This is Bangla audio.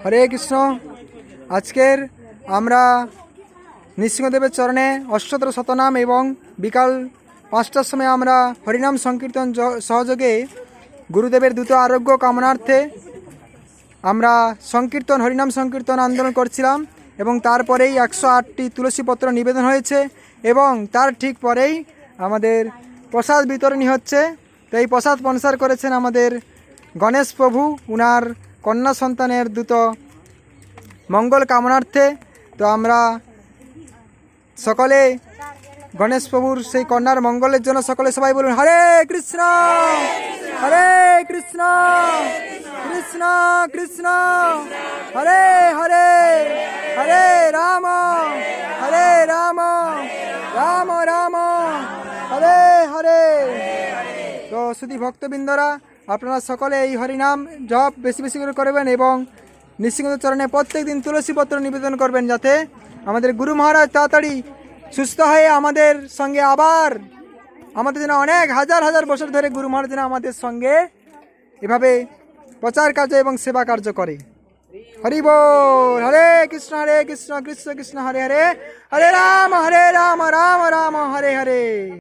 হরে কৃষ্ণ। আজকের আমরা নৃসিংহদেবের চরণে অষ্টতর শতনাম এবং বিকাল 5টার সময় আমরা হরিনাম সংকীর্তন সহযোগে গুরুদেবের দ্রুত আরোগ্য কামনার্থে আমরা সংকীর্তন হরিনাম সংকীর্তন আন্দোলন করছিলাম এবং তারপরেই 108টি তুলসীপত্র নিবেদন হয়েছে এবং তার ঠিক পরেই আমাদের প্রসাদ বিতরণী হচ্ছে। তো এই প্রসাদ স্পন্সর করেছেন আমাদের গণেশ প্রভু, উনার কন্যা সন্তানের দ্রুত মঙ্গল কামনার্থে। তো আমরা সকলে গণেশ প্রভুর সেই কন্যার মঙ্গলের জন্য সকলে সবাই বলুন হরে কৃষ্ণ হরে কৃষ্ণ কৃষ্ণ কৃষ্ণ হরে হরে হরে রাম রাম রাম হরে হরে। তো শুধু ভক্তবৃন্দরা, আপনারা সকলে এই হরিনাম জপ বেশি বেশি করে করবেন এবং নৃসিংহদেব চরণে প্রত্যেক দিন তুলসীপত্র নিবেদন করবেন, যাতে আমাদের গুরু মহারাজ তাড়াতাড়ি সুস্থ হয়ে আমাদের সঙ্গে আবার আমাদের যেন অনেক হাজার হাজার বছর ধরে গুরু মহারাজ যেন আমাদের সঙ্গে এভাবে প্রচার কার্য এবং সেবা কার্য করে। হরি বল। হরে কৃষ্ণ কৃষ্ণ কৃষ্ণ হরে হরে, হরে রাম রাম রাম হরে হরে।